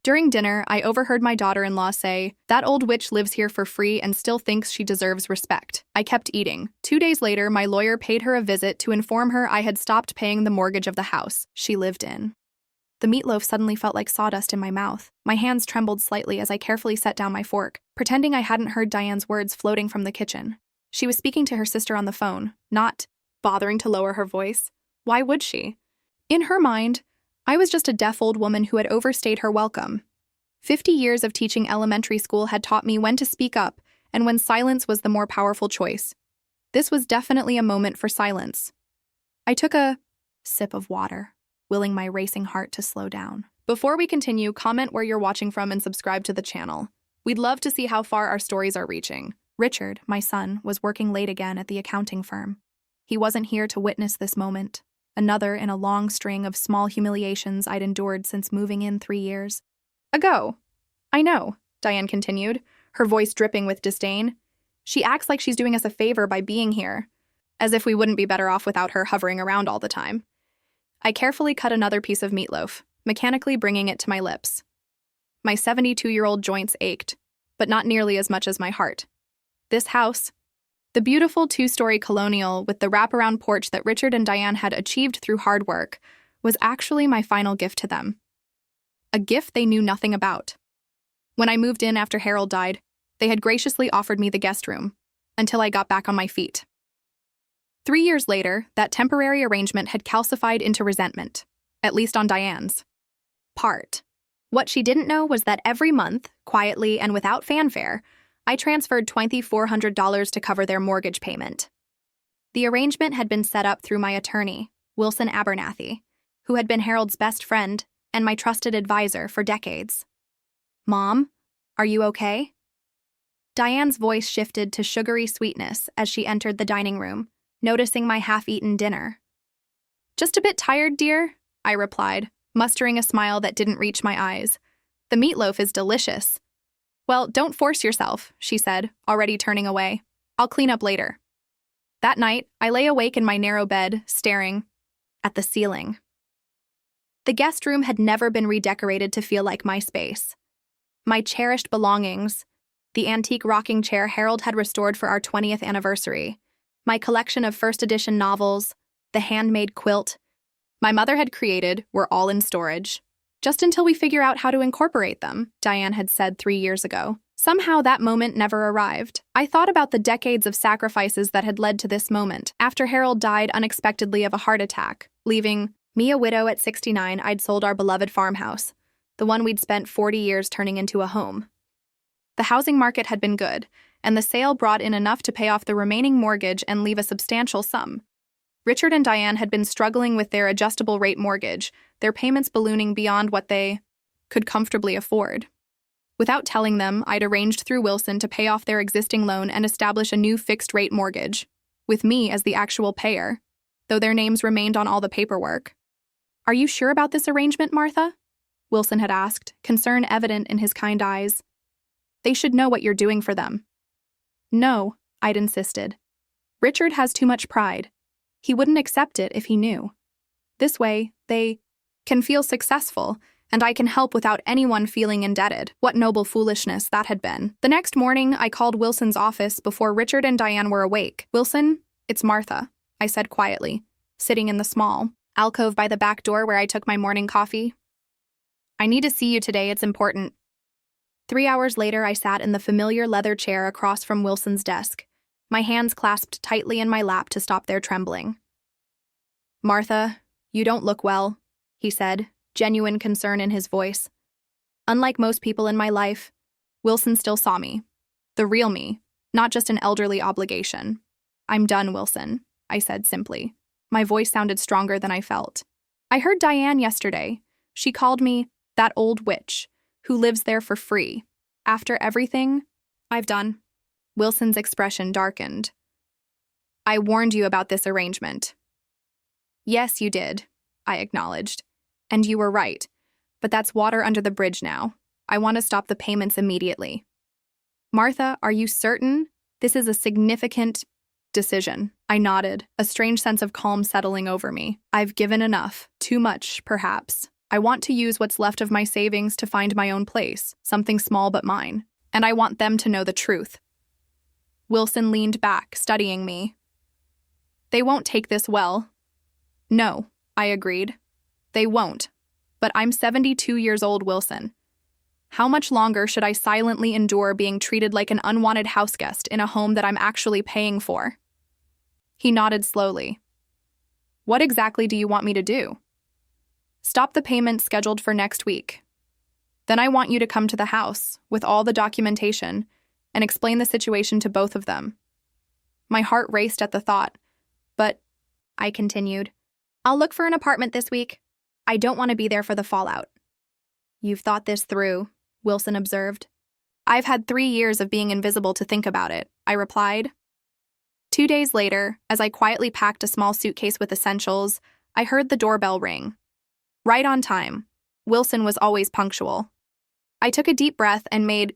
During dinner, I overheard my daughter-in-law say, "That old witch lives here for free and still thinks she deserves respect." I kept eating. 2 days later, my lawyer paid her a visit to inform her I had stopped paying the mortgage of the house she lived in. The meatloaf suddenly felt like sawdust in my mouth. My hands trembled slightly as I carefully set down my fork, pretending I hadn't heard Diane's words floating from the kitchen. She was speaking to her sister on the phone, not bothering to lower her voice. Why would she? In her mind, I was just a deaf old woman who had overstayed her welcome. 50 years of teaching elementary school had taught me when to speak up and when silence was the more powerful choice. This was definitely a moment for silence. I took a sip of water, willing my racing heart to slow down. Before we continue, comment where you're watching from and subscribe to the channel. We'd love to see how far our stories are reaching. Richard, my son, was working late again at the accounting firm. He wasn't here to witness this moment, another in a long string of small humiliations I'd endured since moving in 3 years ago. I know, Diane continued, her voice dripping with disdain. She acts like she's doing us a favor by being here, as if we wouldn't be better off without her hovering around all the time. I carefully cut another piece of meatloaf, mechanically bringing it to my lips. My 72-year-old joints ached, but not nearly as much as my heart. This house, the beautiful 2-story colonial with the wraparound porch that Richard and Diane had achieved through hard work, was actually my final gift to them. A gift they knew nothing about. When I moved in after Harold died, they had graciously offered me the guest room, until I got back on my feet. 3 years later, that temporary arrangement had calcified into resentment, at least on Diane's part. What she didn't know was that every month, quietly and without fanfare, I transferred $2,400 to cover their mortgage payment. The arrangement had been set up through my attorney, Wilson Abernathy, who had been Harold's best friend and my trusted advisor for decades. "Mom, are you okay?" Diane's voice shifted to sugary sweetness as she entered the dining room, noticing my half-eaten dinner. "Just a bit tired, dear," I replied, mustering a smile that didn't reach my eyes. "The meatloaf is delicious." "Well, don't force yourself," she said, already turning away. "I'll clean up later." That night, I lay awake in my narrow bed, staring at the ceiling. The guest room had never been redecorated to feel like my space. My cherished belongings, the antique rocking chair Harold had restored for our 20th anniversary, my collection of first edition novels, the handmade quilt my mother had created, were all in storage. "Just until we figure out how to incorporate them," Diane had said 3 years ago. Somehow that moment never arrived. I thought about the decades of sacrifices that had led to this moment. After Harold died unexpectedly of a heart attack, leaving me a widow at 69, I'd sold our beloved farmhouse, the one we'd spent 40 years turning into a home. The housing market had been good, and the sale brought in enough to pay off the remaining mortgage and leave a substantial sum. Richard and Diane had been struggling with their adjustable-rate mortgage, their payments ballooning beyond what they could comfortably afford. Without telling them, I'd arranged through Wilson to pay off their existing loan and establish a new fixed-rate mortgage, with me as the actual payer, though their names remained on all the paperwork. "Are you sure about this arrangement, Martha?" Wilson had asked, concern evident in his kind eyes. "They should know what you're doing for them." "No," I'd insisted. "Richard has too much pride. He wouldn't accept it if he knew. This way, they can feel successful, and I can help without anyone feeling indebted." What noble foolishness that had been. The next morning, I called Wilson's office before Richard and Diane were awake. "Wilson, it's Martha," I said quietly, sitting in the small alcove by the back door where I took my morning coffee. "I need to see you today, it's important." 3 hours later, I sat in the familiar leather chair across from Wilson's desk, my hands clasped tightly in my lap to stop their trembling. "Martha, you don't look well," he said, genuine concern in his voice. Unlike most people in my life, Wilson still saw me, the real me, not just an elderly obligation. "I'm done, Wilson," I said simply. My voice sounded stronger than I felt. "I heard Diane yesterday. She called me that old witch who lives there for free. After everything I've done." Wilson's expression darkened. "I warned you about this arrangement." "Yes, you did," I acknowledged. "And you were right. But that's water under the bridge now. I want to stop the payments immediately." "Martha, are you certain? This is a significant decision." I nodded, a strange sense of calm settling over me. "I've given enough. Too much, perhaps." I want to use what's left of my savings to find my own place, something small but mine. And I want them to know the truth. Wilson leaned back, studying me. They won't take this well. No, I agreed. They won't. But I'm 72 years old, Wilson. How much longer should I silently endure being treated like an unwanted houseguest in a home that I'm actually paying for? He nodded slowly. What exactly do you want me to do? Stop the payment scheduled for next week. Then I want you to come to the house with all the documentation and explain the situation to both of them. My heart raced at the thought, but, I continued, I'll look for an apartment this week. I don't want to be there for the fallout. You've thought this through, Wilson observed. I've had 3 years of being invisible to think about it, I replied. 2 days later, as I quietly packed a small suitcase with essentials, I heard the doorbell ring. Right on time. Wilson was always punctual. I took a deep breath and made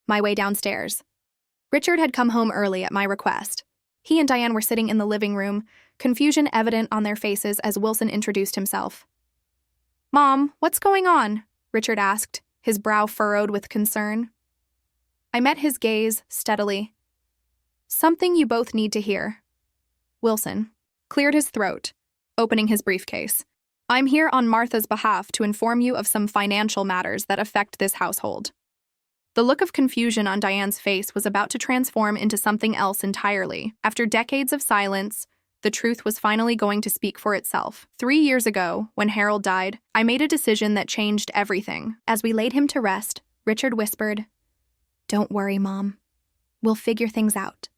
my way downstairs. Richard had come home early at my request. He and Diane were sitting in the living room, confusion evident on their faces as Wilson introduced himself. Mom, what's going on? Richard asked, his brow furrowed with concern. I met his gaze steadily. Something you both need to hear. Wilson cleared his throat, opening his briefcase. I'm here on Martha's behalf to inform you of some financial matters that affect this household. The look of confusion on Diane's face was about to transform into something else entirely. After decades of silence, the truth was finally going to speak for itself. 3 years ago, when Harold died, I made a decision that changed everything. As we laid him to rest, Richard whispered, Don't worry, Mom. We'll figure things out.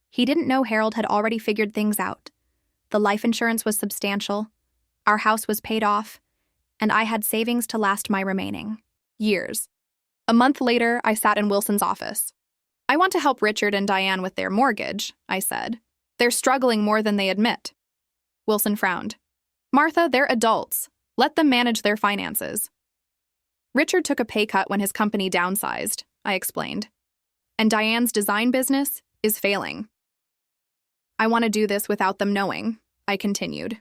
He didn't know Harold had already figured things out. The life insurance was substantial. Our house was paid off, and I had savings to last my remaining years. A month later, I sat in Wilson's office. I want to help Richard and Diane with their mortgage, I said. They're struggling more than they admit. Wilson frowned. Martha, they're adults. Let them manage their finances. Richard took a pay cut when his company downsized, I explained. And Diane's design business is failing. I want to do this without them knowing, I continued.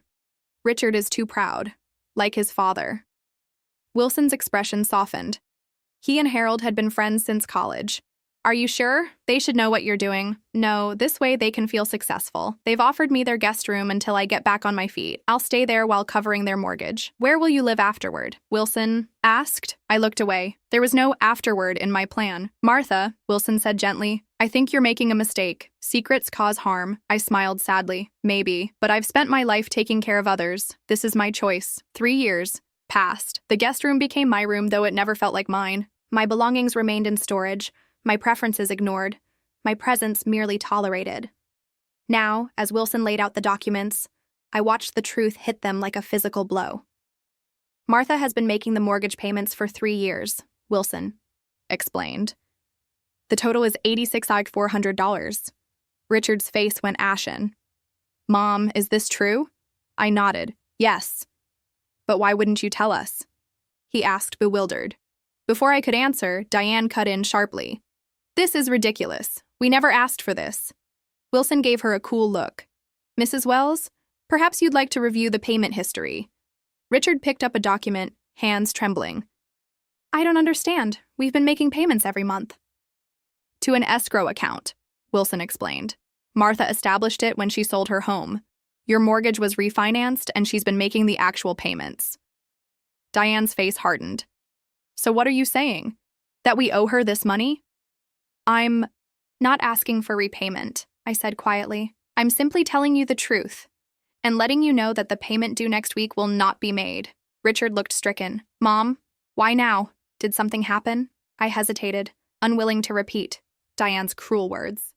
Richard is too proud, like his father. Wilson's expression softened. He and Harold had been friends since college. Are you sure? They should know what you're doing. No, this way they can feel successful. They've offered me their guest room until I get back on my feet. I'll stay there while covering their mortgage. Where will you live afterward? Wilson asked. I looked away. There was no afterward in my plan. Martha, Wilson said gently, I think you're making a mistake. Secrets cause harm. I smiled sadly. Maybe, but I've spent my life taking care of others. This is my choice. 3 years passed. The guest room became my room, though it never felt like mine. My belongings remained in storage, my preferences ignored, my presence merely tolerated. Now, as Wilson laid out the documents, I watched the truth hit them like a physical blow. Martha has been making the mortgage payments for 3 years, Wilson explained. The total is $86,400. Richard's face went ashen. Mom, is this true? I nodded. Yes. But why wouldn't you tell us? He asked, bewildered. Before I could answer, Diane cut in sharply. This is ridiculous. We never asked for this. Wilson gave her a cool look. Mrs. Wells, perhaps you'd like to review the payment history. Richard picked up a document, hands trembling. I don't understand. We've been making payments every month. To an escrow account, Wilson explained. Martha established it when she sold her home. Your mortgage was refinanced, and she's been making the actual payments. Diane's face hardened. So what are you saying? That we owe her this money? I'm not asking for repayment, I said quietly. I'm simply telling you the truth and letting you know that the payment due next week will not be made. Richard looked stricken. Mom, why now? Did something happen? I hesitated, unwilling to repeat Diane's cruel words.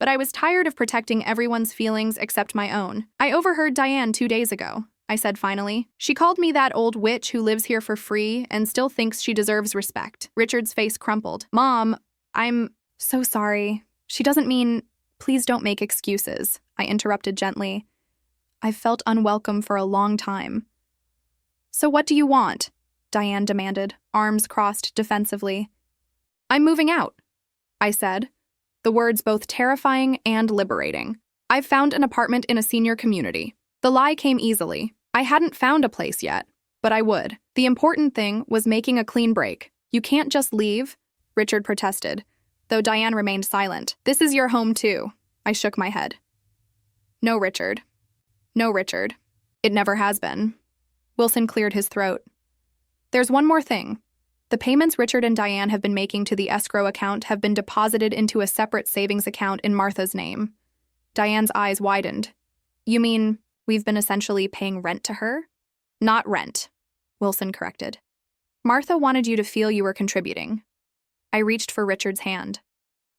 But I was tired of protecting everyone's feelings except my own. I overheard Diane 2 days ago, I said finally. She called me that old witch who lives here for free and still thinks she deserves respect. Richard's face crumpled. Mom, I'm so sorry. She doesn't mean, please don't make excuses, I interrupted gently. I've felt unwelcome for a long time. So what do you want? Diane demanded, arms crossed defensively. I'm moving out, I said, the words both terrifying and liberating. I've found an apartment in a senior community. The lie came easily. I hadn't found a place yet, but I would. The important thing was making a clean break. You can't just leave, Richard protested, though Diane remained silent. This is your home too. I shook my head. No, Richard. No, Richard. It never has been. Wilson cleared his throat. There's one more thing. The payments Richard and Diane have been making to the escrow account have been deposited into a separate savings account in Martha's name. Diane's eyes widened. You mean we've been essentially paying rent to her? Not rent, Wilson corrected. Martha wanted you to feel you were contributing. I reached for Richard's hand.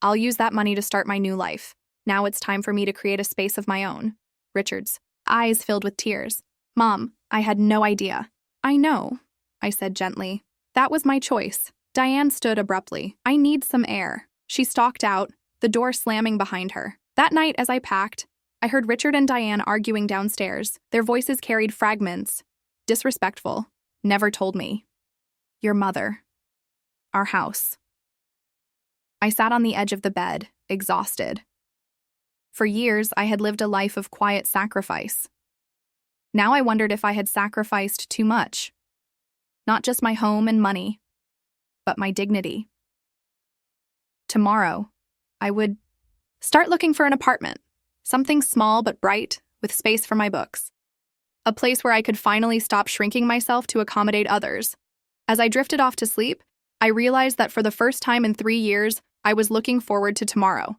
I'll use that money to start my new life. Now it's time for me to create a space of my own. Richard's eyes filled with tears. Mom, I had no idea. I know, I said gently. That was my choice. Diane stood abruptly. I need some air. She stalked out, the door slamming behind her. That night, as I packed, I heard Richard and Diane arguing downstairs. Their voices carried fragments. Disrespectful. Never told me. Your mother. Our house. I sat on the edge of the bed, exhausted. For years, I had lived a life of quiet sacrifice. Now I wondered if I had sacrificed too much. Not just my home and money, but my dignity. Tomorrow, I would start looking for an apartment, something small but bright, with space for my books. A place where I could finally stop shrinking myself to accommodate others. As I drifted off to sleep, I realized that for the first time in 3 years, I was looking forward to tomorrow.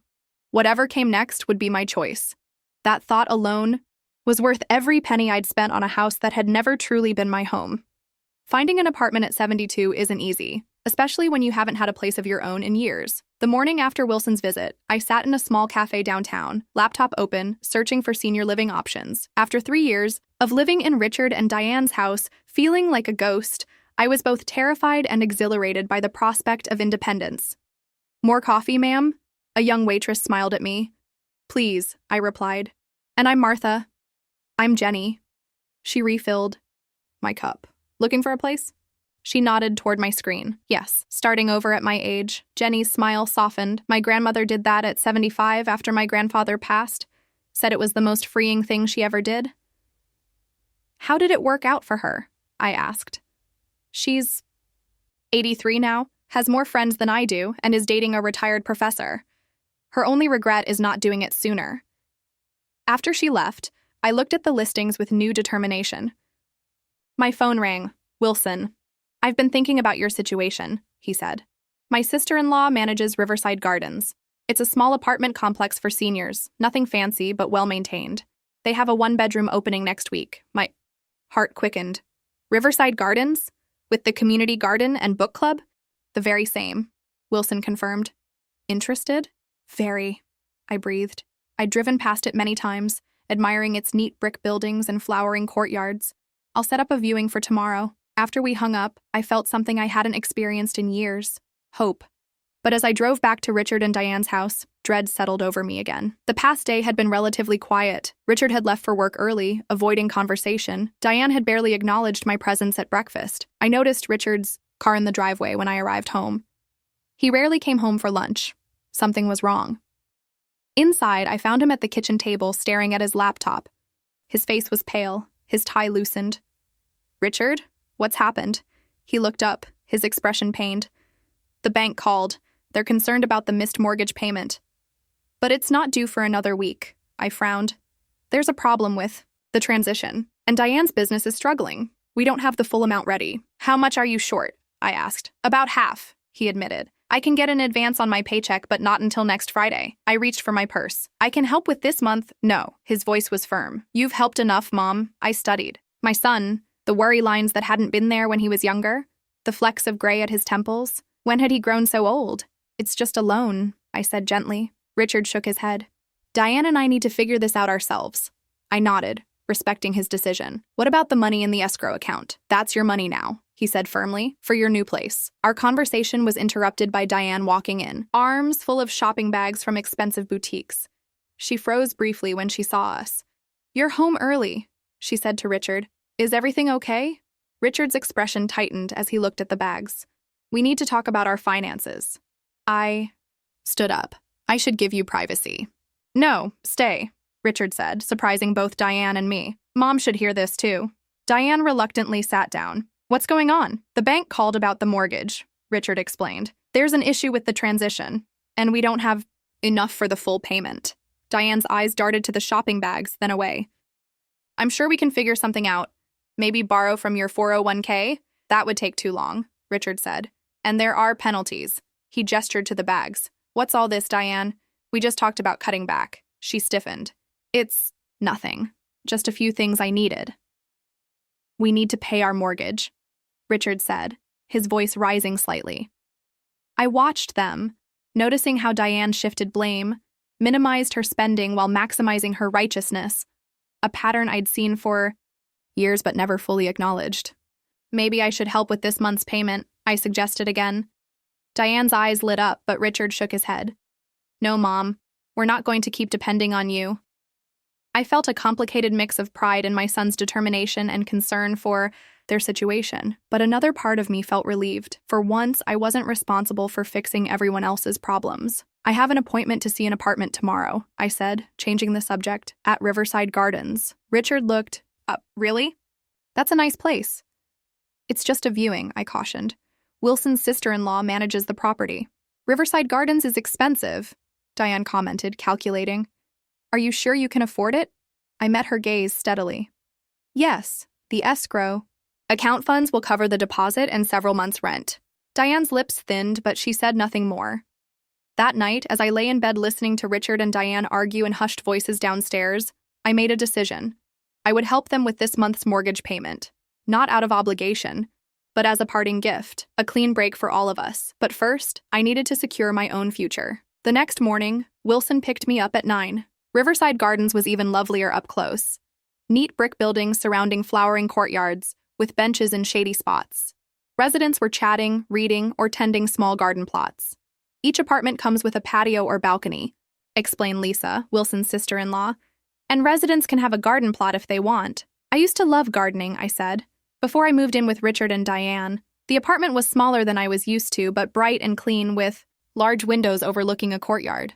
Whatever came next would be my choice. That thought alone was worth every penny I'd spent on a house that had never truly been my home. Finding an apartment at 72 isn't easy, especially when you haven't had a place of your own in years. The morning after Wilson's visit, I sat in a small cafe downtown, laptop open, searching for senior living options. After 3 years of living in Richard and Diane's house, feeling like a ghost, I was both terrified and exhilarated by the prospect of independence. More coffee, ma'am? A young waitress smiled at me. Please, I replied. And I'm Martha. I'm Jenny. She refilled my cup. Looking for a place? She nodded toward my screen. Yes, starting over at my age. Jenny's smile softened. My grandmother did that at 75 after my grandfather passed. Said it was the most freeing thing she ever did. How did it work out for her? I asked. She's 83 now, has more friends than I do, and is dating a retired professor. Her only regret is not doing it sooner. After she left, I looked at the listings with new determination. My phone rang. Wilson. I've been thinking about your situation, he said. My sister-in-law manages Riverside Gardens. It's a small apartment complex for seniors, nothing fancy but well-maintained. They have a 1-bedroom opening next week. My heart quickened. Riverside Gardens? With the community garden and book club? The very same, Wilson confirmed. Interested? Very, I breathed. I'd driven past it many times, admiring its neat brick buildings and flowering courtyards. I'll set up a viewing for tomorrow. After we hung up, I felt something I hadn't experienced in years. Hope. But as I drove back to Richard and Diane's house, dread settled over me again. The past day had been relatively quiet. Richard had left for work early, avoiding conversation. Diane had barely acknowledged my presence at breakfast. I noticed Richard's car in the driveway when I arrived home. He rarely came home for lunch. Something was wrong. Inside, I found him at the kitchen table staring at his laptop. His face was pale, his tie loosened. Richard? What's happened? He looked up, his expression pained. The bank called. They're concerned about the missed mortgage payment. But it's not due for another week, I frowned. There's a problem with the transition, and Diane's business is struggling. We don't have the full amount ready. How much are you short? I asked. About half, he admitted. I can get an advance on my paycheck, but not until next Friday. I reached for my purse. I can help with this month. No, his voice was firm. You've helped enough, Mom. I studied. My son, the worry lines that hadn't been there when he was younger, the flecks of gray at his temples. When had he grown so old? It's just a loan, I said gently. Richard shook his head. Diane and I need to figure this out ourselves. I nodded, respecting his decision. What about the money in the escrow account? That's your money now, he said firmly, for your new place. Our conversation was interrupted by Diane walking in, arms full of shopping bags from expensive boutiques. She froze briefly when she saw us. You're home early, she said to Richard. Is everything okay? Richard's expression tightened as he looked at the bags. We need to talk about our finances. I stood up. I should give you privacy. No, stay, Richard said, surprising both Diane and me. Mom should hear this too. Diane reluctantly sat down. What's going on? The bank called about the mortgage, Richard explained. There's an issue with the transition, and we don't have enough for the full payment. Diane's eyes darted to the shopping bags, then away. I'm sure we can figure something out. Maybe borrow from your 401k? That would take too long, Richard said. And there are penalties. He gestured to the bags. What's all this, Diane? We just talked about cutting back. She stiffened. It's nothing. Just a few things I needed. We need to pay our mortgage, Richard said, his voice rising slightly. I watched them, noticing how Diane shifted blame, minimized her spending while maximizing her righteousness, a pattern I'd seen for years but never fully acknowledged. Maybe I should help with this month's payment, I suggested again. Diane's eyes lit up, but Richard shook his head. No, Mom, we're not going to keep depending on you. I felt a complicated mix of pride in my son's determination and concern for their situation, but another part of me felt relieved. For once, I wasn't responsible for fixing everyone else's problems. I have an appointment to see an apartment tomorrow, I said, changing the subject, at Riverside Gardens. Richard looked up. Really? That's a nice place. It's just a viewing, I cautioned. Wilson's sister-in-law manages the property. Riverside Gardens is expensive, Diane commented, calculating. Are you sure you can afford it? I met her gaze steadily. Yes, the escrow. Account funds will cover the deposit and several months' rent. Diane's lips thinned, but she said nothing more. That night, as I lay in bed listening to Richard and Diane argue in hushed voices downstairs, I made a decision. I would help them with this month's mortgage payment, not out of obligation, but as a parting gift, a clean break for all of us. But first, I needed to secure my own future. The next morning, Wilson picked me up at 9. Riverside Gardens was even lovelier up close. Neat brick buildings surrounding flowering courtyards, with benches in shady spots. Residents were chatting, reading, or tending small garden plots. Each apartment comes with a patio or balcony, explained Lisa, Wilson's sister-in-law, and residents can have a garden plot if they want. I used to love gardening, I said. Before I moved in with Richard and Diane, the apartment was smaller than I was used to, but bright and clean with large windows overlooking a courtyard.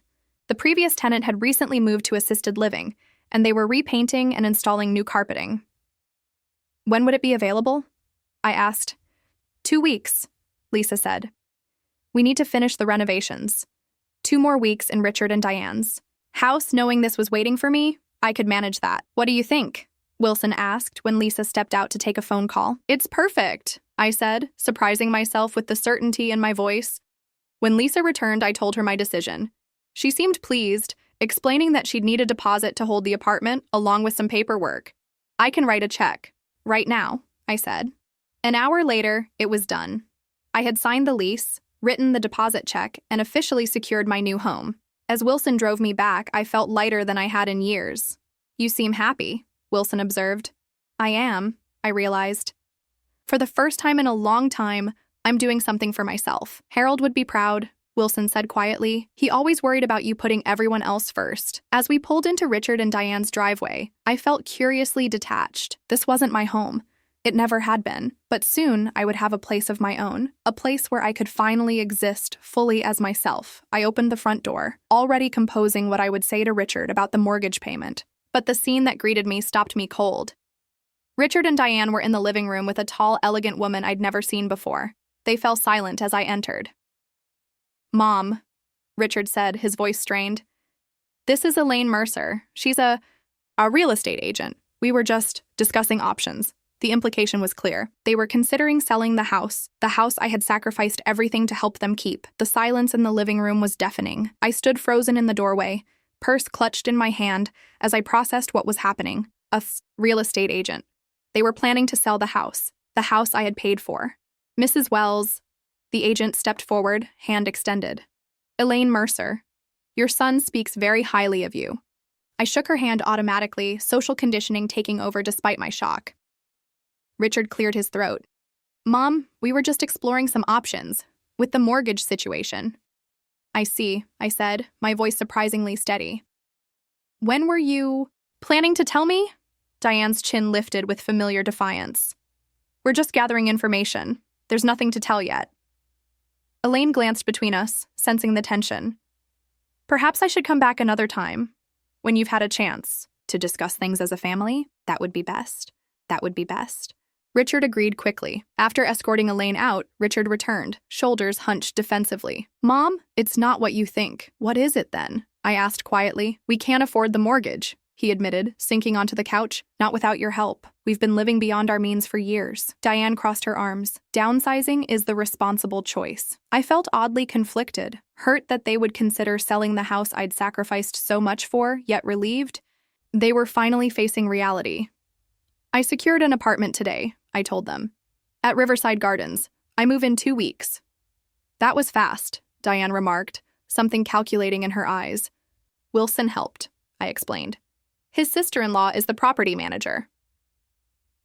The previous tenant had recently moved to assisted living, and they were repainting and installing new carpeting. When would it be available? I asked. 2 weeks, Lisa said. We need to finish the renovations. 2 more weeks in Richard and Diane's house. Knowing this was waiting for me, I could manage that. What do you think? Wilson asked when Lisa stepped out to take a phone call. It's perfect, I said, surprising myself with the certainty in my voice. When Lisa returned, I told her my decision. She seemed pleased, explaining that she'd need a deposit to hold the apartment, along with some paperwork. I can write a check. Right now, I said. An hour later, it was done. I had signed the lease, written the deposit check, and officially secured my new home. As Wilson drove me back, I felt lighter than I had in years. You seem happy, Wilson observed. I am, I realized. For the first time in a long time, I'm doing something for myself. Harold would be proud, Wilson said quietly. He always worried about you putting everyone else first. As we pulled into Richard and Diane's driveway, I felt curiously detached. This wasn't my home. It never had been. But soon, I would have a place of my own, a place where I could finally exist fully as myself. I opened the front door, already composing what I would say to Richard about the mortgage payment. But the scene that greeted me stopped me cold. Richard and Diane were in the living room with a tall, elegant woman I'd never seen before. They fell silent as I entered. Mom, Richard said, his voice strained. This is Elaine Mercer. She's a real estate agent. We were just discussing options. The implication was clear. They were considering selling the house I had sacrificed everything to help them keep. The silence in the living room was deafening. I stood frozen in the doorway, purse clutched in my hand as I processed what was happening. A real estate agent. They were planning to sell the house I had paid for. Mrs. Wells, the agent stepped forward, hand extended. Elaine Mercer, your son speaks very highly of you. I shook her hand automatically, social conditioning taking over despite my shock. Richard cleared his throat. Mom, we were just exploring some options, with the mortgage situation. I see, I said, my voice surprisingly steady. When were you planning to tell me? Diane's chin lifted with familiar defiance. We're just gathering information. There's nothing to tell yet. Elaine glanced between us, sensing the tension. Perhaps I should come back another time, when you've had a chance to discuss things as a family. That would be best. That would be best. Richard agreed quickly. After escorting Elaine out, Richard returned, shoulders hunched defensively. Mom, it's not what you think. What is it then? I asked quietly. We can't afford the mortgage, he admitted, sinking onto the couch. Not without your help. We've been living beyond our means for years. Diane crossed her arms. Downsizing is the responsible choice. I felt oddly conflicted, hurt that they would consider selling the house I'd sacrificed so much for, yet relieved. They were finally facing reality. I secured an apartment today, I told them. At Riverside Gardens. I move in 2 weeks. That was fast, Diane remarked, something calculating in her eyes. Wilson helped, I explained. His sister-in-law is the property manager.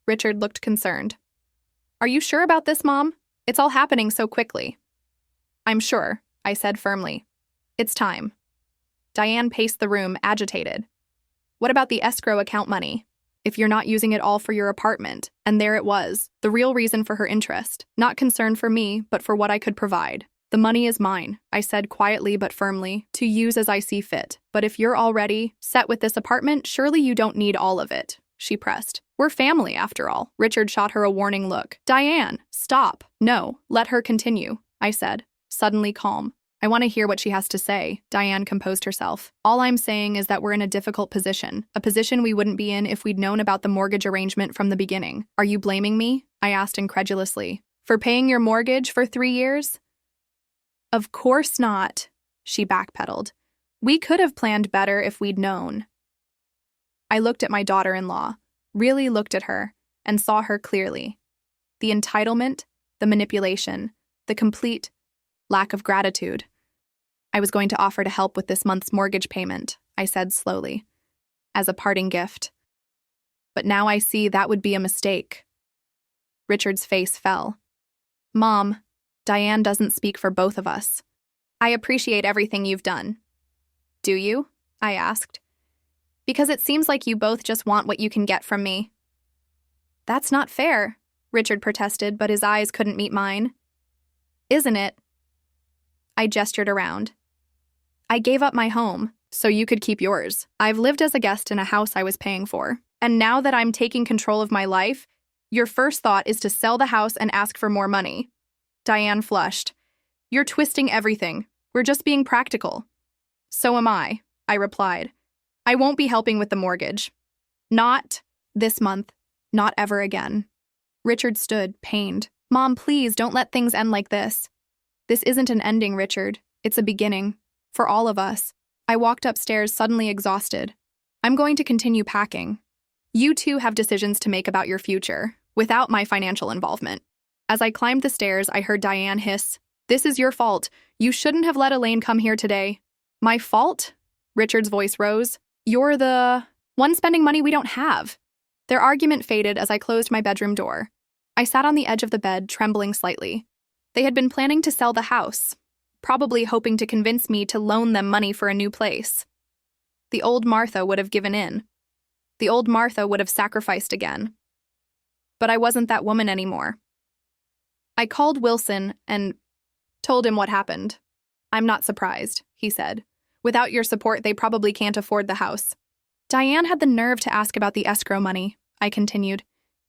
Richard looked concerned. Are you sure about this, Mom? It's all happening so quickly. I'm sure, I said firmly. It's time. Diane paced the room, agitated. What about the escrow account money? If you're not using it all for your apartment, and there it was, the real reason for her interest, not concern for me, but for what I could provide. The money is mine, I said quietly but firmly, to use as I see fit. But if you're already set with this apartment, surely you don't need all of it, she pressed. We're family, after all. Richard shot her a warning look. Diane, stop. No, let her continue, I said, suddenly calm. I want to hear what she has to say. Diane composed herself. All I'm saying is that we're in a difficult position, a position we wouldn't be in if we'd known about the mortgage arrangement from the beginning. Are you blaming me? I asked incredulously. For paying your mortgage for 3 years? Of course not, she backpedaled. We could have planned better if we'd known. I looked at my daughter-in-law, really looked at her, and saw her clearly. The entitlement, the manipulation, the complete lack of gratitude. I was going to offer to help with this month's mortgage payment, I said slowly, as a parting gift. But now I see that would be a mistake. Richard's face fell. Mom, Diane doesn't speak for both of us. I appreciate everything you've done. Do you? I asked. Because it seems like you both just want what you can get from me. That's not fair, Richard protested, but his eyes couldn't meet mine. Isn't it? I gestured around. I gave up my home, so you could keep yours. I've lived as a guest in a house I was paying for. And now that I'm taking control of my life, your first thought is to sell the house and ask for more money. Diane flushed. You're twisting everything. We're just being practical. So am I replied. I won't be helping with the mortgage. Not this month. Not ever again. Richard stood, pained. Mom, please don't let things end like this. This isn't an ending, Richard. It's a beginning. For all of us. I walked upstairs, suddenly exhausted. I'm going to continue packing. You two have decisions to make about your future, without my financial involvement. As I climbed the stairs, I heard Diane hiss, This is your fault. You shouldn't have let Elaine come here today. My fault? Richard's voice rose. You're the one spending money we don't have. Their argument faded as I closed my bedroom door. I sat on the edge of the bed, trembling slightly. They had been planning to sell the house, probably hoping to convince me to loan them money for a new place. The old Martha would have given in. The old Martha would have sacrificed again. But I wasn't that woman anymore. I called Wilson and told him what happened. I'm not surprised, he said. Without your support, they probably can't afford the house. Diane had the nerve to ask about the escrow money, I continued.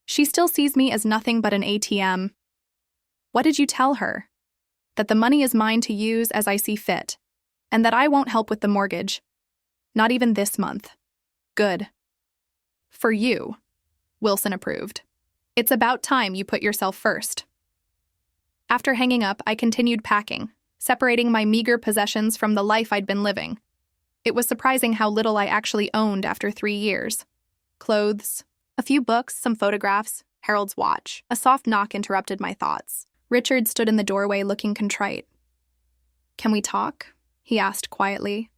She still sees me as nothing but an ATM. What did you tell her? That the money is mine to use as I see fit, and that I won't help with the mortgage. Not even this month. Good. For you, Wilson approved. It's about time you put yourself first. After hanging up, I continued packing, separating my meager possessions from the life I'd been living. It was surprising how little I actually owned after 3 years. Clothes, a few books, some photographs, Harold's watch. A soft knock interrupted my thoughts. Richard stood in the doorway looking contrite. Can we talk? He asked quietly.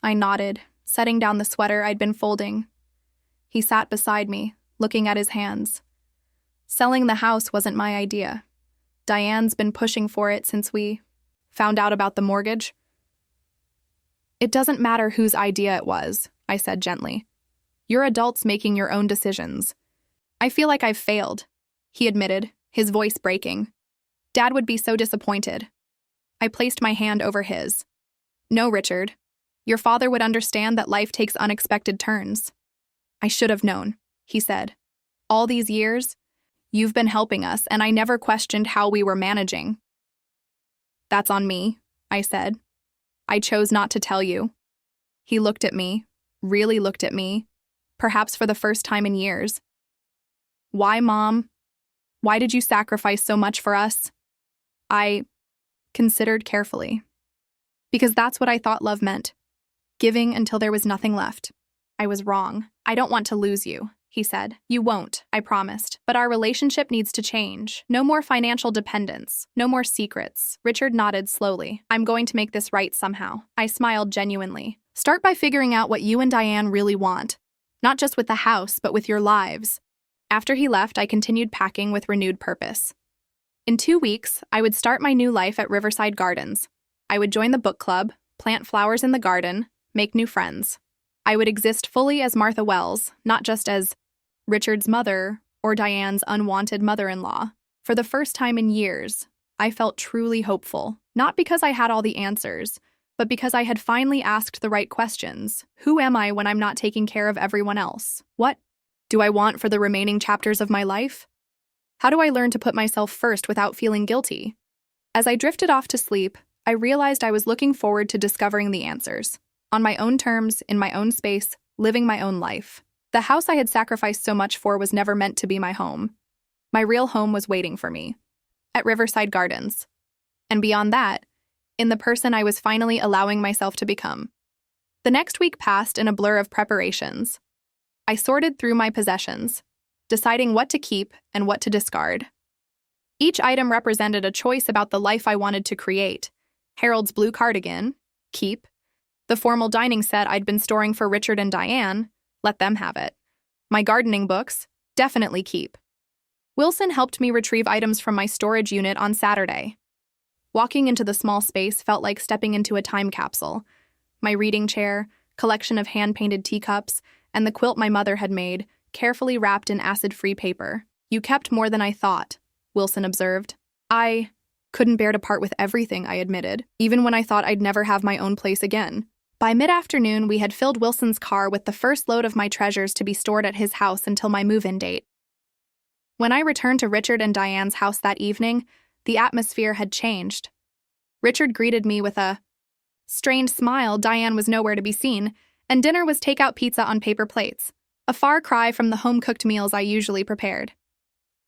I nodded, setting down the sweater I'd been folding. He sat beside me, looking at his hands. Selling the house wasn't my idea. Diane's been pushing for it since we found out about the mortgage. It doesn't matter whose idea it was, I said gently. You're adults making your own decisions. I feel like I've failed, he admitted, his voice breaking. Dad would be so disappointed. I placed my hand over his. No, Richard. Your father would understand that life takes unexpected turns. I should have known, he said. All these years, you've been helping us, and I never questioned how we were managing. That's on me, I said. I chose not to tell you. He looked at me, really looked at me, perhaps for the first time in years. Why, Mom? Why did you sacrifice so much for us? I considered carefully. Because that's what I thought love meant. Giving until there was nothing left. I was wrong. I don't want to lose you, he said. You won't, I promised. But our relationship needs to change. No more financial dependence. No more secrets. Richard nodded slowly. I'm going to make this right somehow. I smiled genuinely. Start by figuring out what you and Diane really want. Not just with the house, but with your lives. After he left, I continued packing with renewed purpose. In 2 weeks, I would start my new life at Riverside Gardens. I would join the book club, plant flowers in the garden, make new friends. I would exist fully as Martha Wells, not just as Richard's mother or Diane's unwanted mother-in-law. For the first time in years, I felt truly hopeful, not because I had all the answers, but because I had finally asked the right questions. Who am I when I'm not taking care of everyone else? What do I want for the remaining chapters of my life? How do I learn to put myself first without feeling guilty? As I drifted off to sleep, I realized I was looking forward to discovering the answers. On my own terms, in my own space, living my own life. The house I had sacrificed so much for was never meant to be my home. My real home was waiting for me. At Riverside Gardens. And beyond that, in the person I was finally allowing myself to become. The next week passed in a blur of preparations. I sorted through my possessions, deciding what to keep and what to discard. Each item represented a choice about the life I wanted to create. Harold's blue cardigan, keep. The formal dining set I'd been storing for Richard and Diane, let them have it. My gardening books, definitely keep. Wilson helped me retrieve items from my storage unit on Saturday. Walking into the small space felt like stepping into a time capsule. My reading chair, collection of hand-painted teacups, and the quilt my mother had made, carefully wrapped in acid-free paper. You kept more than I thought, Wilson observed. I couldn't bear to part with everything, I admitted, even when I thought I'd never have my own place again. By mid-afternoon, we had filled Wilson's car with the first load of my treasures to be stored at his house until my move-in date. When I returned to Richard and Diane's house that evening, the atmosphere had changed. Richard greeted me with a strained smile. Diane was nowhere to be seen, and dinner was takeout pizza on paper plates, a far cry from the home-cooked meals I usually prepared.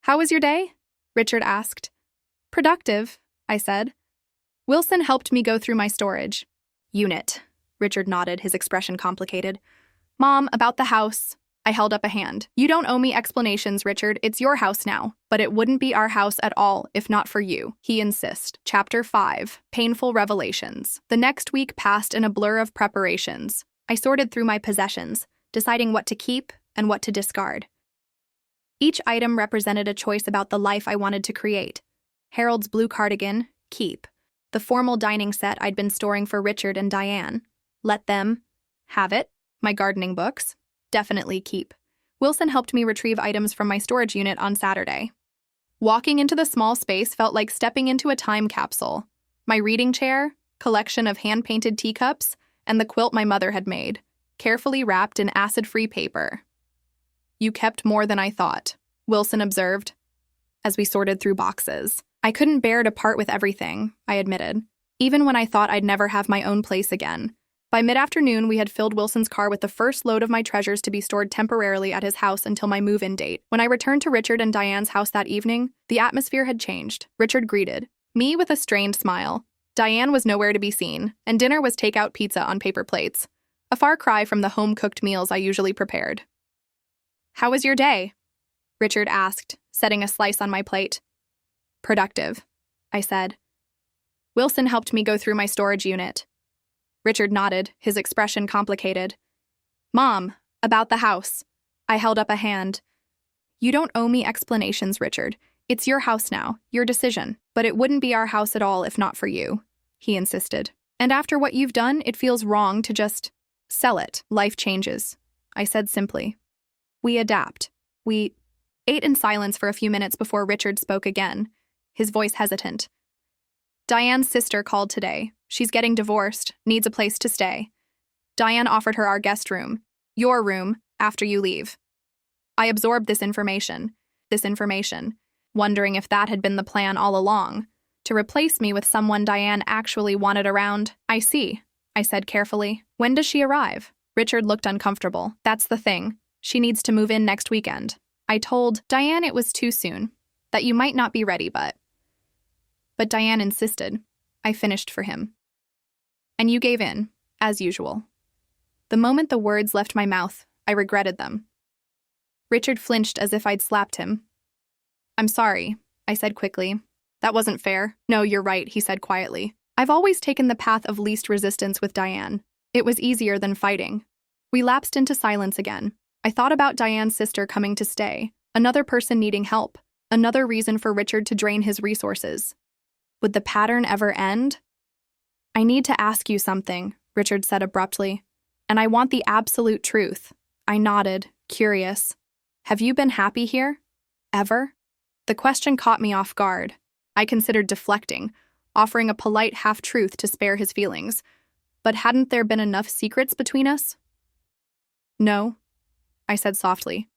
How was your day? Richard asked. Productive, I said. Wilson helped me go through my storage unit. Richard nodded, his expression complicated. Mom, about the house. I held up a hand. You don't owe me explanations, Richard. It's your house now. But it wouldn't be our house at all if not for you, he insisted. Chapter 5. Painful Revelations. The next week passed in a blur of preparations. I sorted through my possessions, deciding what to keep and what to discard. Each item represented a choice about the life I wanted to create. Harold's blue cardigan, keep. The formal dining set I'd been storing for Richard and Diane. Let them have it. My gardening books, definitely keep. Wilson helped me retrieve items from my storage unit on Saturday. Walking into the small space felt like stepping into a time capsule. My reading chair, collection of hand-painted teacups, and the quilt my mother had made, carefully wrapped in acid-free paper. You kept more than I thought, Wilson observed, as we sorted through boxes. I couldn't bear to part with everything, I admitted, even when I thought I'd never have my own place again. By mid-afternoon, we had filled Wilson's car with the first load of my treasures to be stored temporarily at his house until my move-in date. When I returned to Richard and Diane's house that evening, the atmosphere had changed. Richard greeted me with a strained smile. Diane was nowhere to be seen, and dinner was takeout pizza on paper plates, a far cry from the home-cooked meals I usually prepared. How was your day? Richard asked, setting a slice on my plate. Productive, I said. Wilson helped me go through my storage unit. Richard nodded, his expression complicated. Mom, about the house. I held up a hand. You don't owe me explanations, Richard. It's your house now, your decision. But it wouldn't be our house at all if not for you, he insisted. And after what you've done, it feels wrong to just sell it. Life changes, I said simply. We adapt. We ate in silence for a few minutes before Richard spoke again, his voice hesitant. Diane's sister called today. She's getting divorced, needs a place to stay. Diane offered her our guest room, your room, after you leave. I absorbed this information, wondering if that had been the plan all along, to replace me with someone Diane actually wanted around. I see, I said carefully. When does she arrive? Richard looked uncomfortable. That's the thing. She needs to move in next weekend. I told Diane it was too soon, that you might not be ready, but Diane insisted. I finished for him. And you gave in, as usual. The moment the words left my mouth, I regretted them. Richard flinched as if I'd slapped him. I'm sorry, I said quickly. That wasn't fair. No, you're right, he said quietly. I've always taken the path of least resistance with Diane. It was easier than fighting. We lapsed into silence again. I thought about Diane's sister coming to stay, another person needing help, another reason for Richard to drain his resources. Would the pattern ever end? I need to ask you something, Richard said abruptly, and I want the absolute truth. I nodded, curious. Have you been happy here? Ever? The question caught me off guard. I considered deflecting, offering a polite half-truth to spare his feelings. But hadn't there been enough secrets between us? No, I said softly.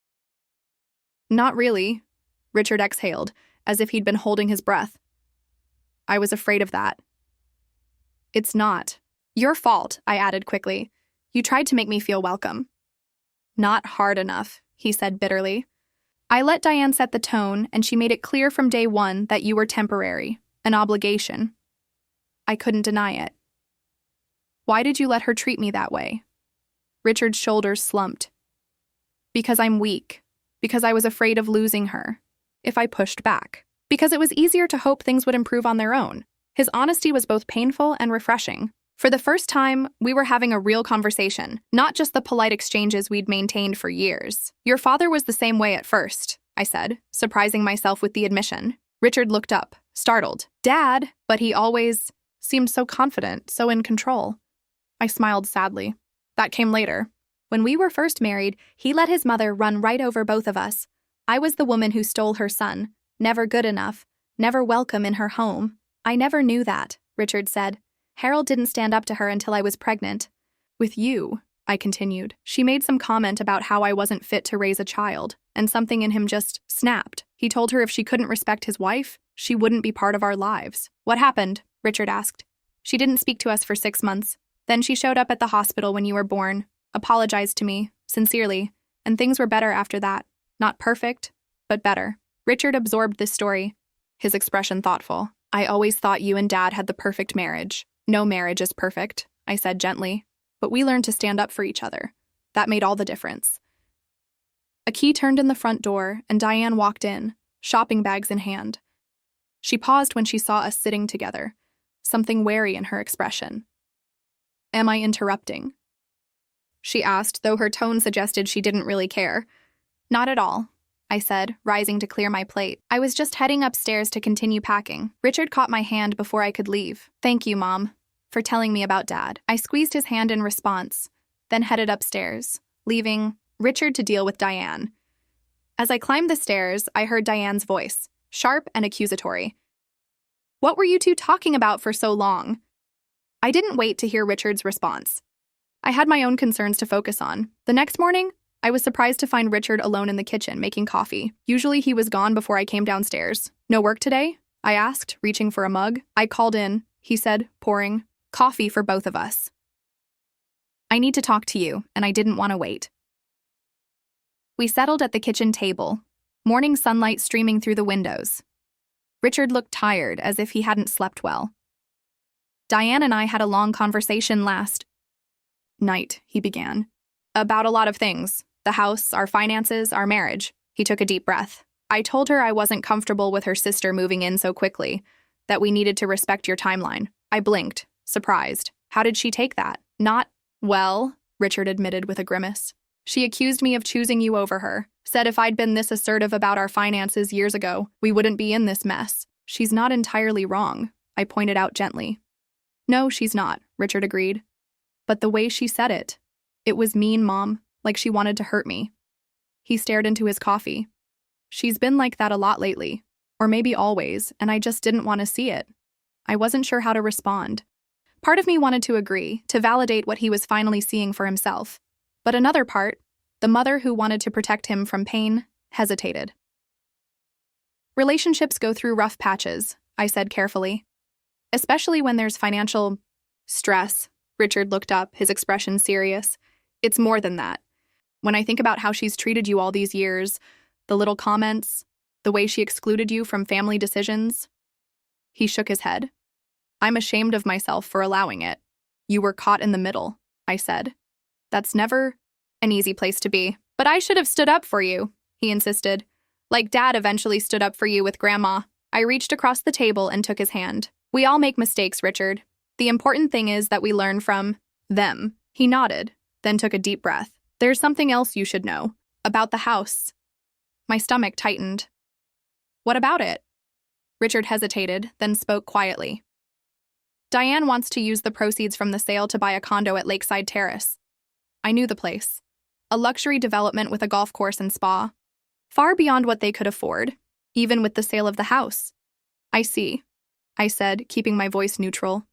Not really, Richard exhaled, as if he'd been holding his breath. I was afraid of that. It's not. Your fault, I added quickly. You tried to make me feel welcome. Not hard enough, he said bitterly. I let Diane set the tone, and she made it clear from day one that you were temporary, an obligation. I couldn't deny it. Why did you let her treat me that way? Richard's shoulders slumped. Because I'm weak. Because I was afraid of losing her. If I pushed back. Because it was easier to hope things would improve on their own. His honesty was both painful and refreshing. For the first time, we were having a real conversation, not just the polite exchanges we'd maintained for years. Your father was the same way at first, I said, surprising myself with the admission. Richard looked up, startled. Dad, but he always seemed so confident, so in control. I smiled sadly. That came later. When we were first married, he let his mother run right over both of us. I was the woman who stole her son, never good enough, never welcome in her home. I never knew that, Richard said. Harold didn't stand up to her until I was pregnant. With you, I continued. She made some comment about how I wasn't fit to raise a child, and something in him just snapped. He told her if she couldn't respect his wife, she wouldn't be part of our lives. What happened? Richard asked. She didn't speak to us for 6 months. Then she showed up at the hospital when you were born, apologized to me, sincerely, and things were better after that. Not perfect, but better. Richard absorbed this story, his expression thoughtful. I always thought you and Dad had the perfect marriage. No marriage is perfect, I said gently, but we learned to stand up for each other. That made all the difference. A key turned in the front door, and Diane walked in, shopping bags in hand. She paused when she saw us sitting together, something wary in her expression. Am I interrupting? She asked, though her tone suggested she didn't really care. Not at all, I said, rising to clear my plate. I was just heading upstairs to continue packing. Richard caught my hand before I could leave. Thank you, Mom, for telling me about Dad. I squeezed his hand in response, then headed upstairs, leaving Richard to deal with Diane. As I climbed the stairs, I heard Diane's voice, sharp and accusatory. What were you two talking about for so long? I didn't wait to hear Richard's response. I had my own concerns to focus on. The next morning, I was surprised to find Richard alone in the kitchen making coffee. Usually he was gone before I came downstairs. No work today? I asked, reaching for a mug. I called in, he said, pouring coffee for both of us. I need to talk to you, and I didn't want to wait. We settled at the kitchen table, morning sunlight streaming through the windows. Richard looked tired, as if he hadn't slept well. Diane and I had a long conversation last night, he began. About a lot of things. The house, our finances, our marriage. He took a deep breath. I told her I wasn't comfortable with her sister moving in so quickly, that we needed to respect your timeline. I blinked, surprised. How did she take that? Not well, Richard admitted with a grimace. She accused me of choosing you over her. Said if I'd been this assertive about our finances years ago, we wouldn't be in this mess. She's not entirely wrong, I pointed out gently. No, she's not, Richard agreed. But the way she said it. It was mean, Mom, like she wanted to hurt me. He stared into his coffee. She's been like that a lot lately, or maybe always, and I just didn't want to see it. I wasn't sure how to respond. Part of me wanted to agree, to validate what he was finally seeing for himself. But another part, The mother who wanted to protect him from pain hesitated. Relationships go through rough patches, I said carefully. Especially when there's financial stress. Richard looked up, his expression serious. It's more than that. When I think about how she's treated you all these years, the little comments, the way she excluded you from family decisions. He shook his head. I'm ashamed of myself for allowing it. You were caught in the middle, I said. That's never an easy place to be. But I should have stood up for you, he insisted. Like Dad eventually stood up for you with Grandma. I reached across the table and took his hand. We all make mistakes, Richard. The important thing is that we learn from them. He nodded, then took a deep breath. There's something else you should know. About the house. My stomach tightened. What about it? Richard hesitated, then spoke quietly. Diane wants to use the proceeds from the sale to buy a condo at Lakeside Terrace. I knew the place. A luxury development with a golf course and spa. Far beyond what they could afford, even with the sale of the house. I see, I said, keeping my voice neutral.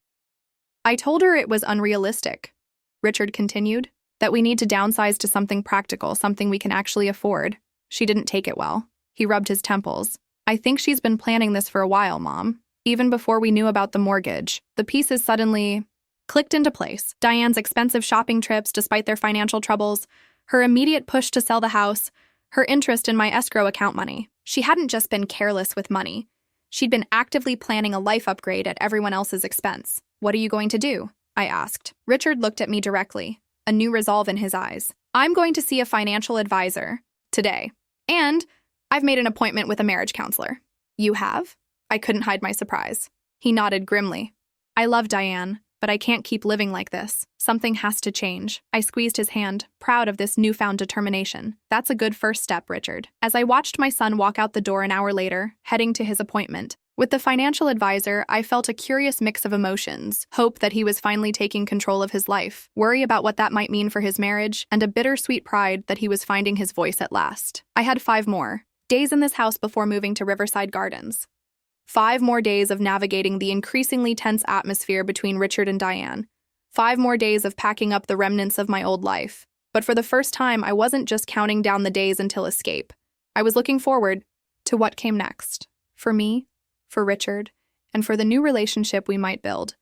I told her it was unrealistic, Richard continued, that we need to downsize to something practical, something we can actually afford. She didn't take it well. He rubbed his temples. I think she's been planning this for a while, Mom. Even before we knew about the mortgage, the pieces suddenly clicked into place. Diane's expensive shopping trips despite their financial troubles, her immediate push to sell the house, her interest in my escrow account money. She hadn't just been careless with money. She'd been actively planning a life upgrade at everyone else's expense. What are you going to do? I asked. Richard looked at me directly, a new resolve in his eyes. I'm going to see a financial advisor today. And I've made an appointment with a marriage counselor. You have? I couldn't hide my surprise. He nodded grimly. I love Diane, but I can't keep living like this. Something has to change. I squeezed his hand, proud of this newfound determination. That's a good first step, Richard. As I watched my son walk out the door an hour later, heading to his appointment, with the financial advisor, I felt a curious mix of emotions. Hope that he was finally taking control of his life, worry about what that might mean for his marriage, and a bittersweet pride that he was finding his voice at last. I had 5 more days in this house before moving to Riverside Gardens. 5 more days of navigating the increasingly tense atmosphere between Richard and Diane. 5 more days of packing up the remnants of my old life. But for the first time, I wasn't just counting down the days until escape. I was looking forward to what came next. For me, for Richard, and for the new relationship we might build.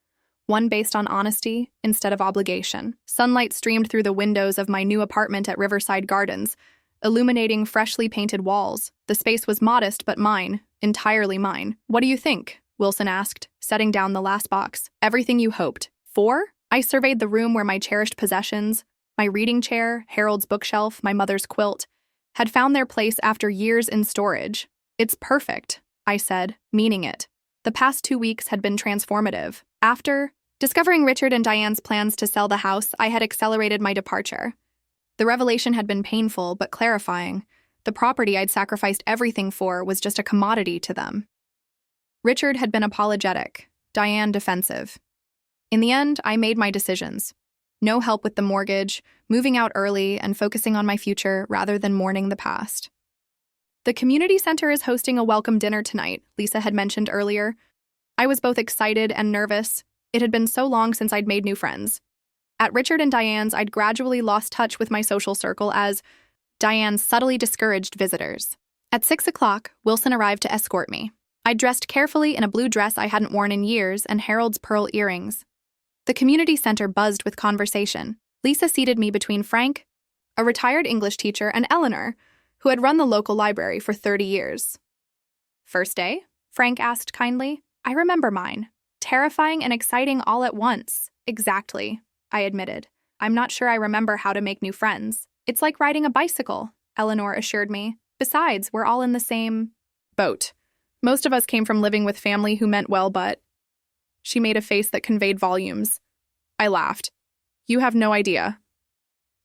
One based on honesty instead of obligation. Sunlight streamed through the windows of my new apartment at Riverside Gardens, illuminating freshly painted walls. The space was modest but mine, entirely mine. What do you think? Wilson asked, setting down the last box. Everything you hoped. 4? I surveyed the room where my cherished possessions, my reading chair, Harold's bookshelf, my mother's quilt, had found their place after years in storage. It's perfect, I said, meaning it. The past 2 weeks had been transformative. After discovering Richard and Diane's plans to sell the house, I had accelerated my departure. The revelation had been painful but clarifying. The property I'd sacrificed everything for was just a commodity to them. Richard had been apologetic, Diane defensive. In the end, I made my decisions. No help with the mortgage, moving out early, and focusing on my future rather than mourning the past. The community center is hosting a welcome dinner tonight, Lisa had mentioned earlier. I was both excited and nervous. It had been so long since I'd made new friends. At Richard and Diane's, I'd gradually lost touch with my social circle as Diane subtly discouraged visitors. At 6 o'clock, Wilson arrived to escort me. I'd dressed carefully in a blue dress I hadn't worn in years and Harold's pearl earrings. The community center buzzed with conversation. Lisa seated me between Frank, a retired English teacher, and Eleanor, who had run the local library for 30 years. First day? Frank asked kindly. I remember mine. Terrifying and exciting all at once. Exactly, I admitted. I'm not sure I remember how to make new friends. It's like riding a bicycle, Eleanor assured me. Besides, we're all in the same boat. Most of us came from living with family who meant well, but... She made a face that conveyed volumes. I laughed. You have no idea.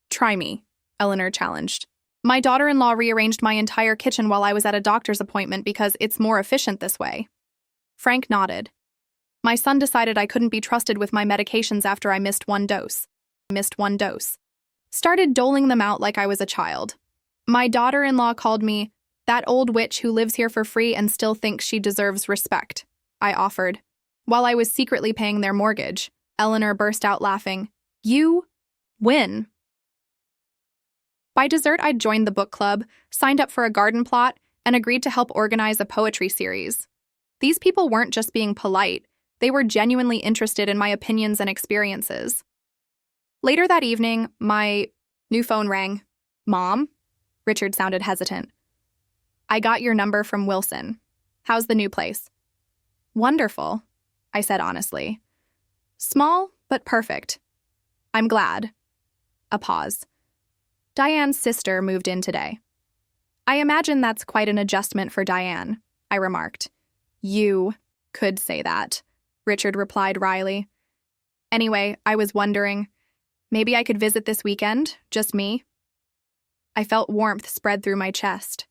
Try me, Eleanor challenged. My daughter-in-law rearranged my entire kitchen while I was at a doctor's appointment because it's more efficient this way. Frank nodded. My son decided I couldn't be trusted with my medications after I missed one dose. Started doling them out like I was a child. My daughter-in-law called me that old witch who lives here for free and still thinks she deserves respect, I offered. While I was secretly paying their mortgage, Eleanor burst out laughing. You win. By dessert, I'd joined the book club, signed up for a garden plot, and agreed to help organize a poetry series. These people weren't just being polite, they were genuinely interested in my opinions and experiences. Later that evening, my new phone rang. "Mom?" Richard sounded hesitant. "I got your number from Wilson. How's the new place?" "Wonderful," I said honestly. "Small, but perfect. I'm glad." A pause. "Diane's sister moved in today." "I imagine that's quite an adjustment for Diane," I remarked. "You could say that," Richard replied wryly. "Anyway, I was wondering, maybe I could visit this weekend, just me?" I felt warmth spread through my chest.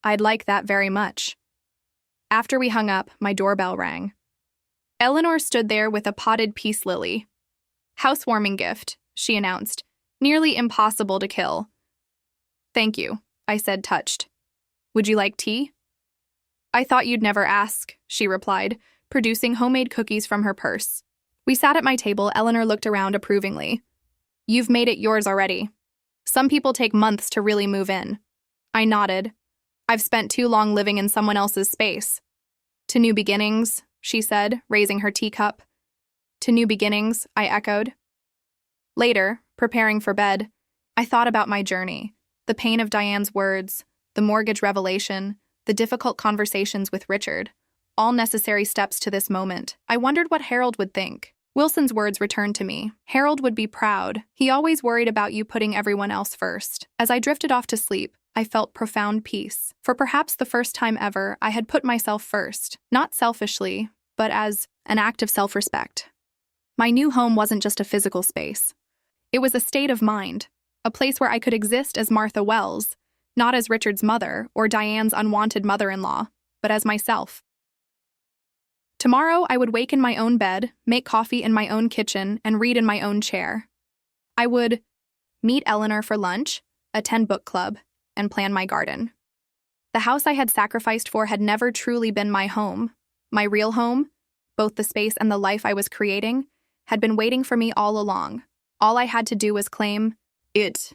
I'd like that very much. After we hung up, my doorbell rang. Eleanor stood there with a potted peace lily. "Housewarming gift," she announced, "nearly impossible to kill." "Thank you," I said, touched. "Would you like tea?" "I thought you'd never ask," she replied, producing homemade cookies from her purse. We sat at my table. Eleanor looked around approvingly. "You've made it yours already. Some people take months to really move in." I nodded. "I've spent too long living in someone else's space." "To new beginnings," she said, raising her teacup. "To new beginnings," I echoed. Later, preparing for bed, I thought about my journey, the pain of Diane's words, the mortgage revelation, the difficult conversations with Richard, all necessary steps to this moment. I wondered what Harold would think. Wilson's words returned to me. Harold would be proud. He always worried about you putting everyone else first. As I drifted off to sleep, I felt profound peace. For perhaps the first time ever, I had put myself first, not selfishly, but as an act of self-respect. My new home wasn't just a physical space. It was a state of mind, a place where I could exist as Martha Wells, not as Richard's mother or Diane's unwanted mother-in-law, but as myself. Tomorrow, I would wake in my own bed, make coffee in my own kitchen, and read in my own chair. I would meet Eleanor for lunch, attend book club, and plan my garden. The house I had sacrificed for had never truly been my home. My real home, both the space and the life I was creating, had been waiting for me all along. All I had to do was claim it